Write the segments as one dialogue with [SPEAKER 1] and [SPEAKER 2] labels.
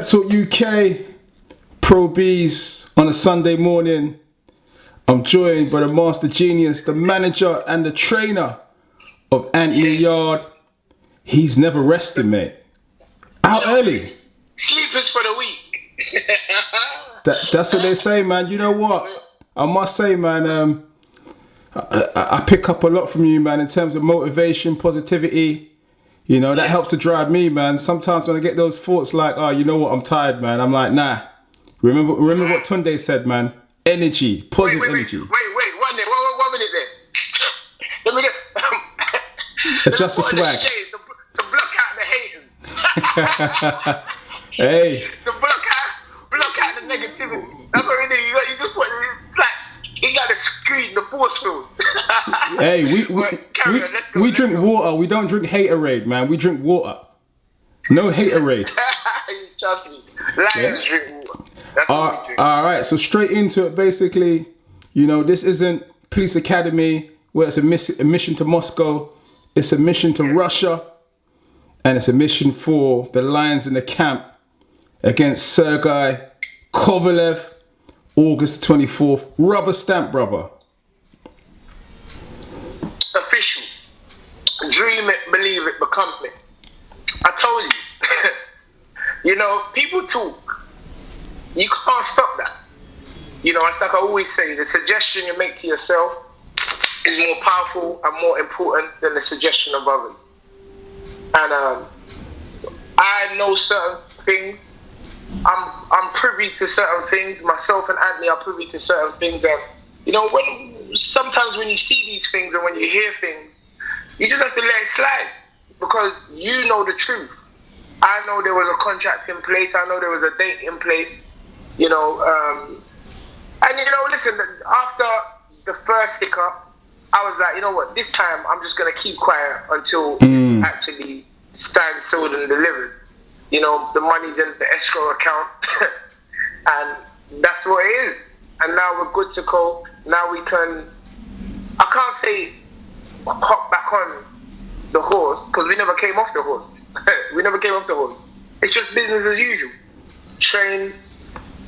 [SPEAKER 1] Pep Talk UK, Pro Bs on a Sunday morning. I'm joined by the master genius, the manager and the trainer of Anthony Yarde. He's never rested, mate. Out early.
[SPEAKER 2] Sleepers for the week.
[SPEAKER 1] That's what they say, man. You know what? I must say, man, I pick up a lot from you, man, in terms of motivation, positivity. You know, that helps to drive me, man. Sometimes when I get those thoughts like, oh, you know what, I'm tired, man. I'm like, nah. Remember what Tunde said, man. Energy, positive energy.
[SPEAKER 2] Wait, 1 minute there. Let me just...
[SPEAKER 1] Adjust the swag.
[SPEAKER 2] To block out the haters.
[SPEAKER 1] Hey.
[SPEAKER 2] To block out the negativity. That's what we do. You just put... It's like a screen, the force field.
[SPEAKER 1] Hey, we drink water. We don't drink haterade, man. We drink water. No haterade.
[SPEAKER 2] Trust me. Lions drink water. That's what we drink.
[SPEAKER 1] All right, so straight into it, basically. You know, this isn't Police Academy where it's a mission to Moscow. It's a mission to Russia. And it's a mission for the Lions in the camp against Sergey Kovalev. August 24th, rubber stamp, brother.
[SPEAKER 2] Official. Dream it, believe it, become it. I told you. You know, people talk. You can't stop that. You know, it's like I always say, the suggestion you make to yourself is more powerful and more important than the suggestion of others. And I know certain things. I'm privy to certain things. Myself and Anthony are privy to certain things. And, you know, sometimes when you see these things and when you hear things, you just have to let it slide because you know the truth. I know there was a contract in place. I know there was a date in place. You know, and, you know, listen, after the first hiccup, I was like, you know what, this time I'm just going to keep quiet until it's actually signed, sealed, and delivered. You know, the money's in the escrow account, and that's what it is. And now we're good to go. Now we can, I can't say hop back on the horse, because we never came off the horse. We never came off the horse. It's just business as usual. Train,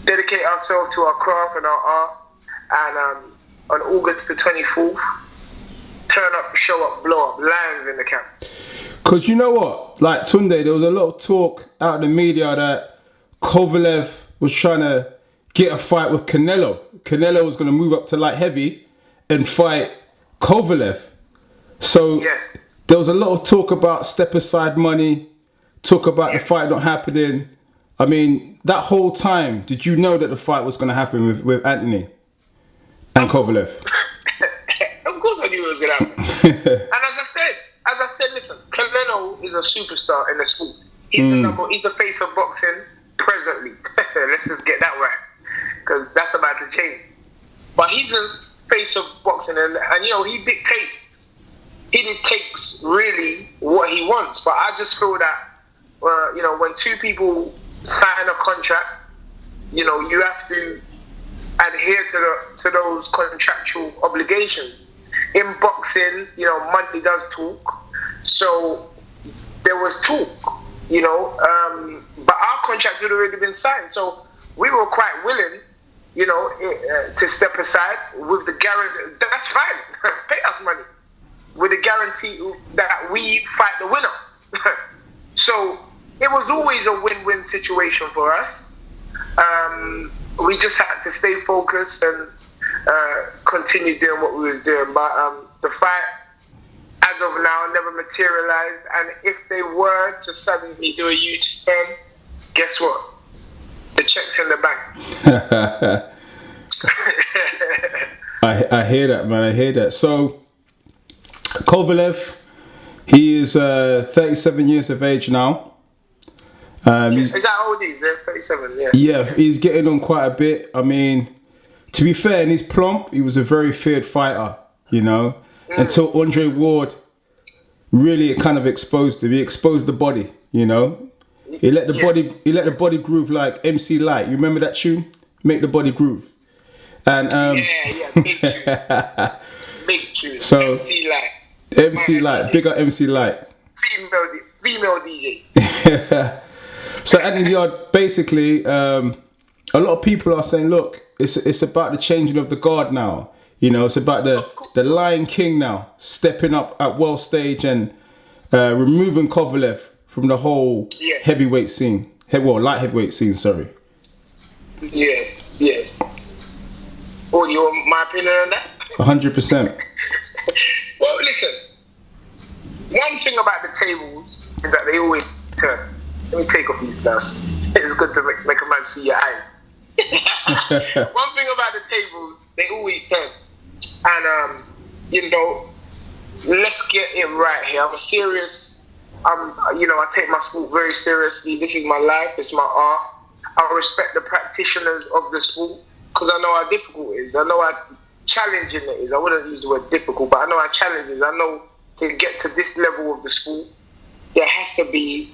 [SPEAKER 2] dedicate ourselves to our craft and our art, and on August the 24th, turn up, show up, blow up, Lions in the camp.
[SPEAKER 1] Because you know what? Like Tunde, there was a lot of talk out in the media that Kovalev was trying to get a fight with Canelo. Canelo was going to move up to light heavy and fight Kovalev. So there was a lot of talk about step aside money, talk about the fight not happening. I mean, that whole time, did you know that the fight was going to happen with Anthony and Kovalev?
[SPEAKER 2] Of course I knew it was going to happen. And as I said, listen, Canelo is a superstar in the sport. He's the face of boxing presently. Let's just get that right, because that's about to change. But he's the face of boxing, and you know, he dictates really what he wants. But I just feel that, you know, when two people sign a contract, you know, you have to adhere to those contractual obligations. In boxing, you know, money does talk. So there was talk, you know, but our contract had already been signed. So we were quite willing, you know, to step aside with the guarantee. That's fine. Pay us money with the guarantee that we fight the winner. So it was always a win-win situation for us. We just had to stay focused and continue doing what we was doing. But the fight, as of now, never materialized. And if they were to suddenly do a U-turn, guess what? The check's in the bank.
[SPEAKER 1] I hear that, man. I hear that. So, Kovalev, he is 37 years of age now.
[SPEAKER 2] Is that old? He's 37, yeah.
[SPEAKER 1] Yeah, he's getting on quite a bit. I mean, to be fair, in his plump, he was a very feared fighter, you know, until Andre Ward really kind of exposed him. He exposed the body, you know. He let the body groove like MC Light. You remember that tune? Make the body groove. And
[SPEAKER 2] big tune. Big tune.
[SPEAKER 1] So
[SPEAKER 2] MC Light.
[SPEAKER 1] Big up MC Light.
[SPEAKER 2] Female DJ.
[SPEAKER 1] So Anthony Yarde, basically, a lot of people are saying, look, it's about the changing of the guard now. You know, it's about the Lion King now stepping up at world stage and removing Kovalev from the whole heavyweight scene. Light heavyweight scene. Sorry.
[SPEAKER 2] Yes. Oh, you want my opinion on that?
[SPEAKER 1] 100%.
[SPEAKER 2] Well, listen. One thing about the tables is that they always turn. Let me take off these gloves. It's good to make a man see your eye. One thing about the tables, they always turn. And, let's get it right here. I take my sport very seriously. This is my life. It's my art. I respect the practitioners of the sport because I know how difficult it is. I know how challenging it is. I wouldn't use the word difficult, but I know how challenging it is. I know to get to this level of the sport, there has to be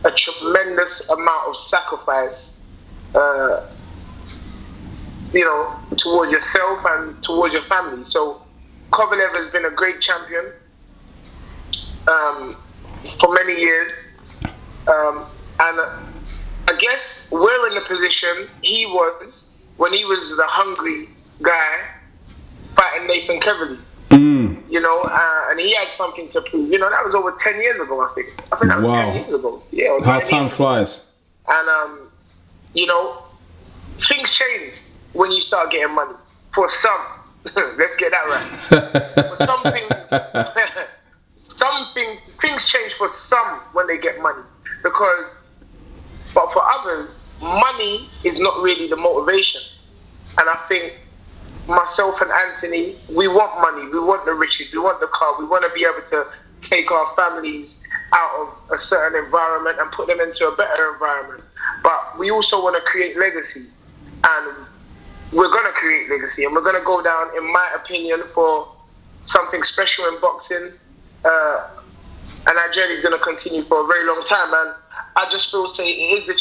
[SPEAKER 2] a tremendous amount of sacrifice, towards yourself and towards your family. So Kovalev has been a great champion for many years. And I guess we're in the position he was when he was the hungry guy fighting Nathan Kovalev. And he had something to prove. That was over 10 years ago, I think. I think that was 10 years ago. Yeah,
[SPEAKER 1] how time flies.
[SPEAKER 2] And, things change when you start getting money. For some, let's get that right. For things change for some when they get money. But for others, money is not really the motivation. And I think myself and Anthony, we want money, we want the riches, we want the car, we want to be able to take our families out of a certain environment and put them into a better environment. But we also want to create legacy. And we're going to create legacy. And we're going to go down, in my opinion, for something special in boxing. And our journey is going to continue for a very long time. And I just feel it is the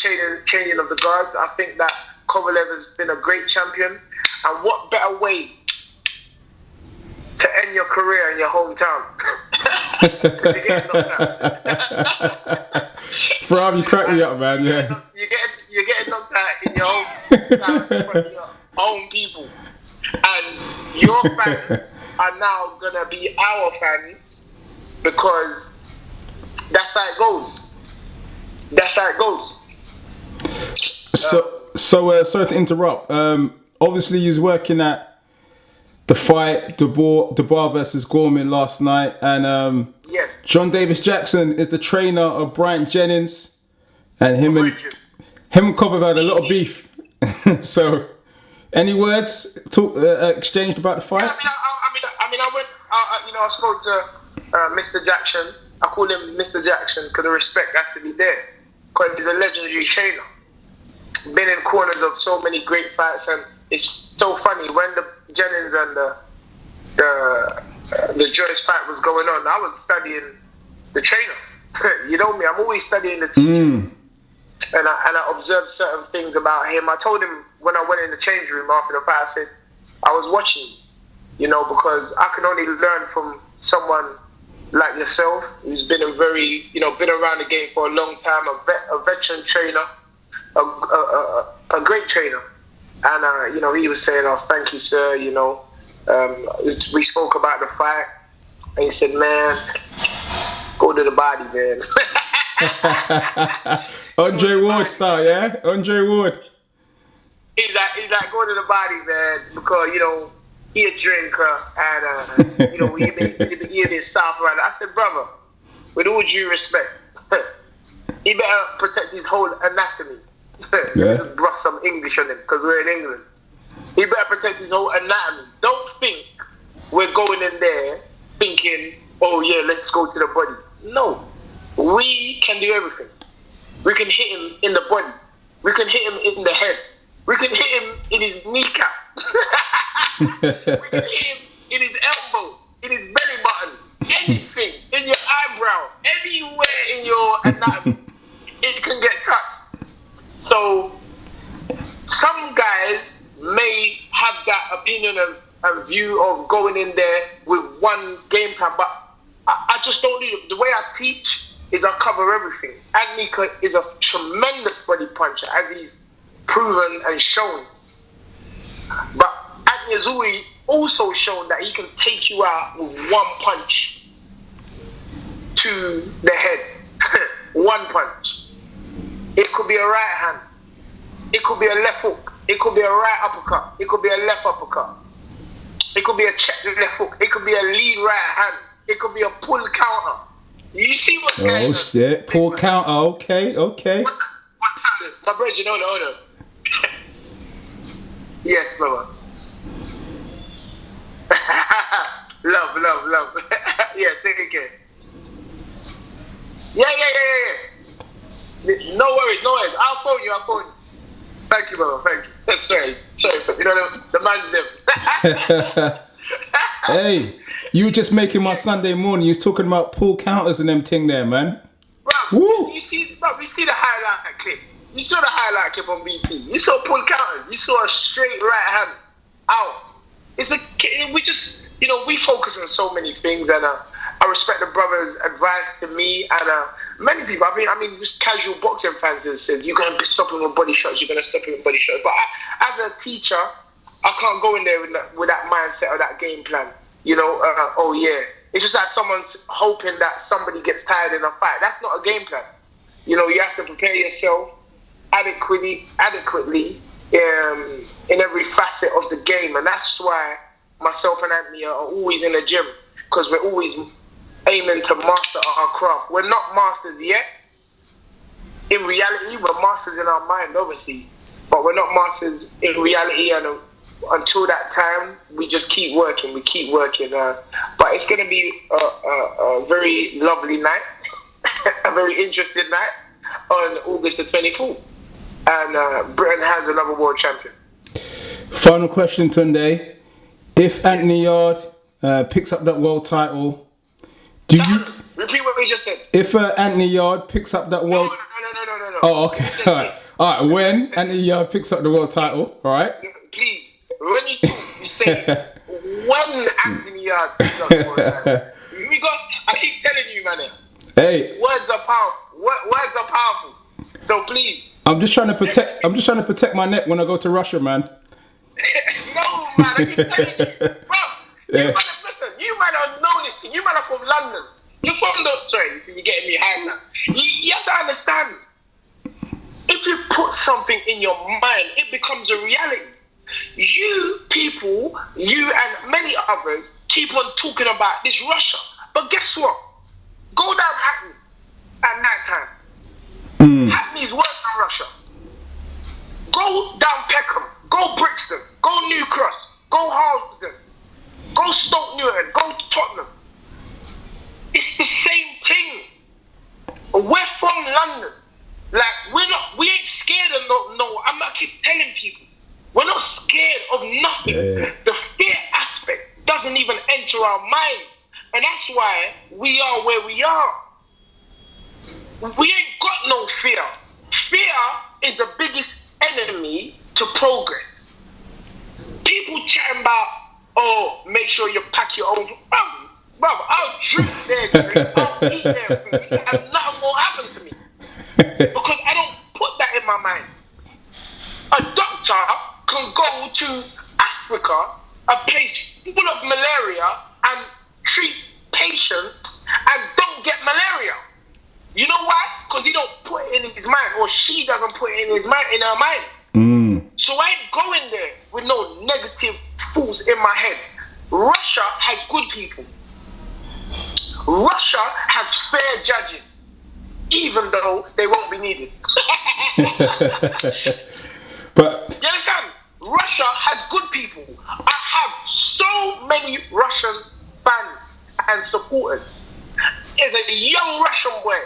[SPEAKER 2] changing of the guards. I think that Kovalev has been a great champion. And what better way to end your career in your hometown? Because you're getting knocked out.
[SPEAKER 1] Bro, you crack me up, man. Yeah.
[SPEAKER 2] You're getting knocked out in your hometown in front of your own people. And your fans are now going to be our fans because that's how it goes.
[SPEAKER 1] So, sorry to interrupt. Obviously, you was working at the fight, Dubois versus Gorman last night, and
[SPEAKER 2] yes.
[SPEAKER 1] John Davis Jackson is the trainer of Bryant Jennings, and him and Kovalev had a lot of beef. So, any words exchanged about the fight?
[SPEAKER 2] Yeah, I spoke to Mr. Jackson. I call him Mr. Jackson because the respect has to be there. Because he's a legendary trainer. Been in corners of so many great fights, and it's so funny when the Jennings and the Joyce fight was going on. I was studying the trainer. You know me, I'm always studying the teacher. And I observed certain things about him. I told him when I went in the change room after the fight, I said, I was watching, because I can only learn from someone like yourself, who's been been around the game for a long time, a veteran trainer, a great trainer. And, he was saying, oh, thank you, sir, we spoke about the fight, and he said, man, go to the body, man.
[SPEAKER 1] Andre Ward style, yeah? Andre Ward.
[SPEAKER 2] He's like, go to the body, man, because, he a drinker, and, he been south around. I said, brother, with all due respect, he better protect his whole anatomy.
[SPEAKER 1] Yeah.
[SPEAKER 2] Just brush some English on him, because we're in England. He better protect his whole anatomy. Don't think we're going in there thinking, oh yeah, let's go to the body. No. We can do everything. We can hit him in the body. We can hit him in the head. We can hit him in his kneecap. We can hit him in his elbow, in his belly button, anything, in your eyebrow, anywhere in your anatomy. It can get touched. So, some guys may have that opinion and view of going in there with one game plan, but I just don't do it. The way I teach is I cover everything. Anthony is a tremendous body puncher, as he's proven and shown. But Anthony has also shown that he can take you out with one punch to the head. One punch. It could be a right hand. It could be a left hook. It could be a right uppercut. It could be a left uppercut. It could be a check left hook. It could be a lead right hand. It could be a pull counter. You see what's going on?
[SPEAKER 1] Oh shit, pull counter. Okay.
[SPEAKER 2] What's that? My brother, you know the owner. Yes, brother. love. Yeah, take care. Yeah. No worries. I'll phone you. Thank you, brother. Thank you. Sorry, but you know the man's them.
[SPEAKER 1] Hey, you were just making my Sunday morning. You was talking about pull counters and them thing there, man.
[SPEAKER 2] Bro, we see the highlight clip. You saw the highlight clip on BP. You saw pull counters. You saw a straight right hand out. We focus on so many things, and I respect the brother's advice to me and many people. I mean, just casual boxing fans that said you're going to stop him with body shots. You're going to stop him with body shots. But as a teacher, I can't go in there with that mindset or that game plan. It's just that someone's hoping that somebody gets tired in a fight. That's not a game plan. You have to prepare yourself adequately in every facet of the game, and that's why myself and Anthony are always in the gym, because we're always aiming to master our craft. We're not masters yet. In reality, we're masters in our mind, obviously, but we're not masters in reality, and until that time, we just keep working. But it's going to be a very lovely night, a very interesting night on August the 24th. And Britain has another world champion.
[SPEAKER 1] Final question, Tunde. If Anthony Yarde picks up that world title,
[SPEAKER 2] repeat what we just said.
[SPEAKER 1] If Anthony Yarde picks up that world...
[SPEAKER 2] No.
[SPEAKER 1] Oh, okay. All right. When Anthony Yarde picks up the world title, all right?
[SPEAKER 2] Please, when you talk, you say when Anthony Yarde picks up the world title. I keep telling you, man.
[SPEAKER 1] Hey.
[SPEAKER 2] Words are powerful. So please.
[SPEAKER 1] I'm just trying to protect my neck when I go to Russia, man.
[SPEAKER 2] No, man. I keep telling you, bro. You might have known this thing. You might have from London. You're from those strains, and you're getting me high now. You have to understand. If you put something in your mind, it becomes a reality. You people, you and many others, keep on talking about this Russia. But guess what? Go down Hackney at night time. Hackney's worse than Russia. Go down Peckham. Go Brixton. Go New Cross. Go Harlesden. Go Stoke Newton. Go Tottenham. It's the same thing. We're from London. We ain't scared of no. I keep telling people, we're not scared of nothing.
[SPEAKER 1] Yeah.
[SPEAKER 2] The fear aspect doesn't even enter our mind. And that's why we are where we are. We ain't got no fear. Fear is the biggest enemy to progress. People chatting about, make sure you pack your own. Brother, I'll drink their drink, I'll eat their food, and nothing will happen to me. Because I don't put that in my mind. A doctor can go to Africa, a place full of malaria, and treat patients and don't get malaria. You know why? Because he don't put it in his mind, or she doesn't put it in her mind. So I ain't going there with no negative thoughts in my head. Russia has good people. Russia has fair judging, even though they won't be needed.
[SPEAKER 1] But
[SPEAKER 2] you understand? Russia has good people. I have so many Russian fans and supporters. There's a young Russian boy.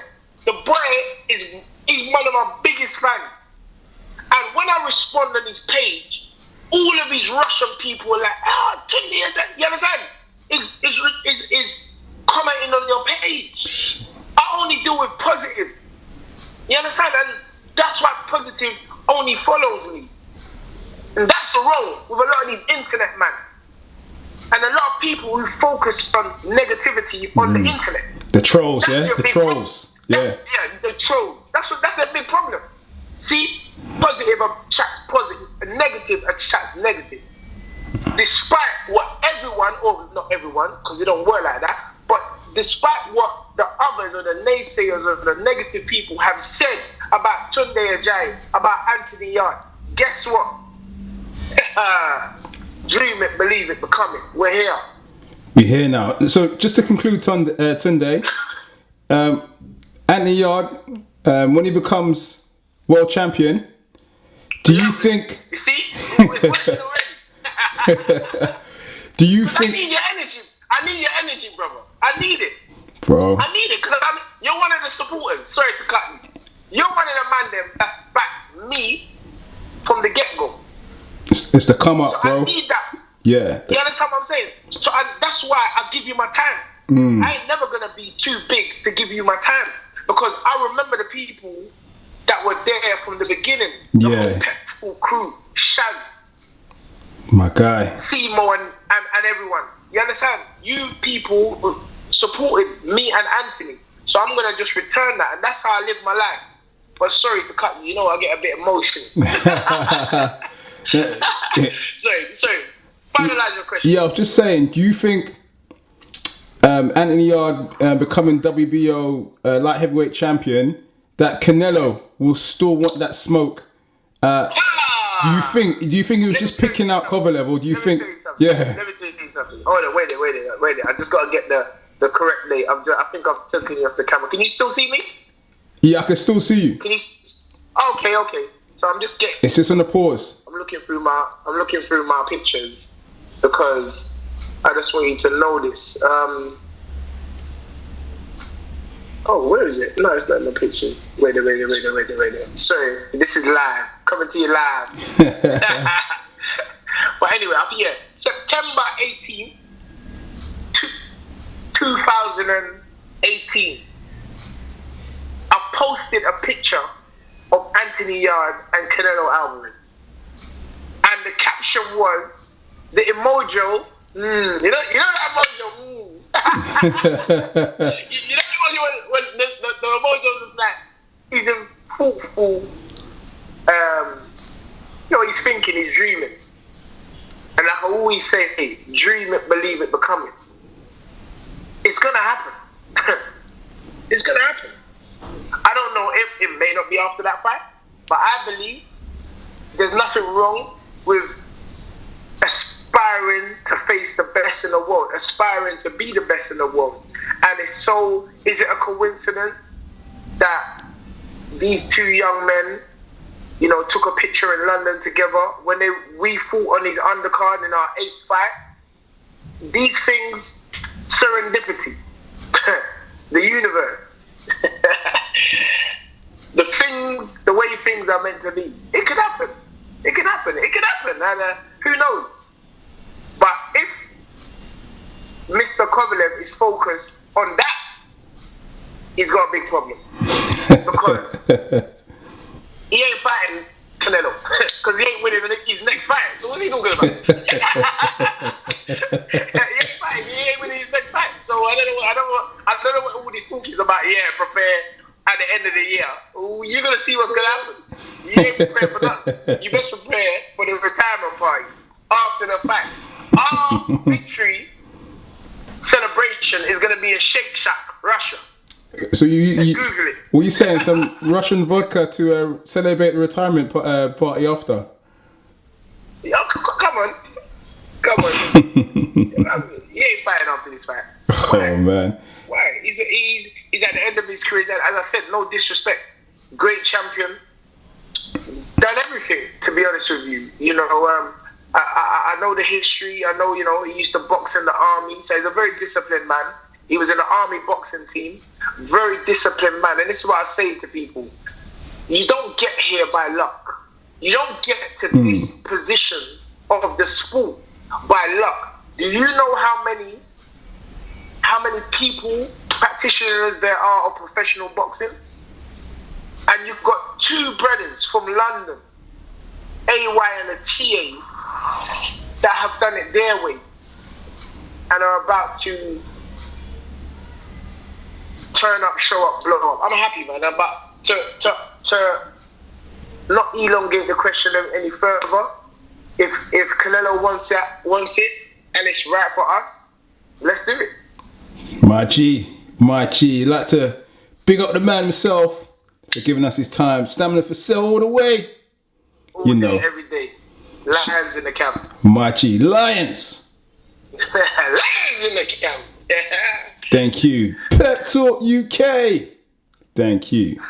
[SPEAKER 2] The boy is one of my biggest fans. And when I respond on his page, all of these Russian people are like, Tunde, you understand? Is commenting on your page. I only deal with positive. You understand? And that's why positive only follows me. And that's the wrong with a lot of these internet man. And a lot of people who focus on negativity on the internet.
[SPEAKER 1] The trolls,
[SPEAKER 2] That's
[SPEAKER 1] yeah? The trolls. Yeah.
[SPEAKER 2] The troll. That's the big problem. See, positive attracts positive, negative attracts negative. Despite what everyone, or not everyone, because it don't work like that, but despite what the others or the naysayers or the negative people have said about Tunde Ajayi, about Anthony Yarde, guess what? Dream it, believe it, become it. We're here.
[SPEAKER 1] We're here now. So just to conclude, Tunde, Anthony Yarde, when he becomes world champion, do you think?
[SPEAKER 2] You see, it's working already.
[SPEAKER 1] Do you think?
[SPEAKER 2] I need your energy. I need your energy, brother. I need it.
[SPEAKER 1] Bro.
[SPEAKER 2] I need it because you're one of the supporters. Sorry to cut you. You're one of the man that's backed me from the get-go.
[SPEAKER 1] It's the come up,
[SPEAKER 2] so
[SPEAKER 1] bro.
[SPEAKER 2] I need that.
[SPEAKER 1] Yeah.
[SPEAKER 2] You understand what I'm saying? So that's why I give you my time. I ain't never gonna be too big to give you my time because I remember the people that were there from the beginning. The whole Petful crew, Shaz,
[SPEAKER 1] my guy,
[SPEAKER 2] Simo and everyone. You understand? You people supported me and Anthony. So I'm gonna just return that, and that's how I live my life. But sorry to cut you, I get a bit emotional. Sorry. Finalize your question.
[SPEAKER 1] Yeah, I was just saying, do you think Anthony Yarde becoming WBO light heavyweight champion, that Canelo will still want that smoke? Do you think he was just picking out Kovalev, or do you think? Yeah.
[SPEAKER 2] Let me tell you something. Hold on, wait a. I just gotta get the correct date. I think I've taken you off the camera. Can you still see me?
[SPEAKER 1] Yeah, I can still see you.
[SPEAKER 2] Can you? Okay. So I'm just getting.
[SPEAKER 1] It's just on the pause.
[SPEAKER 2] I'm looking through my pictures because I just want you to know this. Where is it? No, it's not in the pictures. Wait. Sorry, this is live. Coming to you live. But anyway, September 18th, 2018, I posted a picture of Anthony Yarde and Canelo Alvarez. And the caption was, the emoji, you know that emoji, you know the emoji when the emoji was just like, he's in full, he's thinking, he's dreaming. And like I always say, dream it, believe it, become it. It's gonna happen. It's gonna happen. I don't know if it may not be after that fight, but I believe there's nothing wrong with aspiring to face the best in the world, aspiring to be the best in the world. And is it a coincidence that these two young men, took a picture in London together when we fought on his undercard in our 8th fight? These things, serendipity, the universe, the way things are meant to be. It could happen. And who knows? But if Mr. Kovalev is focused on that, he's got a big problem. Because he ain't fighting Canelo. Because he ain't winning his next fight. So what's he talking about? He ain't winning his next fight. So I don't know what all this talk is about. Yeah, prepare at the end of the year. You're gonna see what's gonna happen. You ain't prepared for nothing. You best prepare for the retirement party after the fight. Our victory celebration is gonna be in Shake Shack, Russia.
[SPEAKER 1] So you
[SPEAKER 2] Google it.
[SPEAKER 1] Were you saying some Russian vodka to celebrate the retirement party after?
[SPEAKER 2] Yeah, come on. He ain't fighting after this fight. Why?
[SPEAKER 1] Oh man.
[SPEAKER 2] Why? He's at the end of his career. As I said, no disrespect. Great champion. Done everything, to be honest with you. I know the history. I know, he used to box in the army. So he's a very disciplined man. He was in the army boxing team. Very disciplined man. And this is what I say to people. You don't get here by luck. You don't get to this position of the sport by luck. Do you know how many people, practitioners there are of professional boxing? And you've got two brothers from London, AY and a TA, that have done it their way and are about to turn up, show up, blow up. I'm happy, man. But to not elongate the question any further, if Canelo wants it, and it's right for us, let's do it.
[SPEAKER 1] My G. Like to big up the man himself for giving us his time. Stamina for sale all the way.
[SPEAKER 2] All day, every day. Lions in the camp.
[SPEAKER 1] My G. Lions.
[SPEAKER 2] Lions in the camp.
[SPEAKER 1] Thank you. Pep Talk UK. Thank you.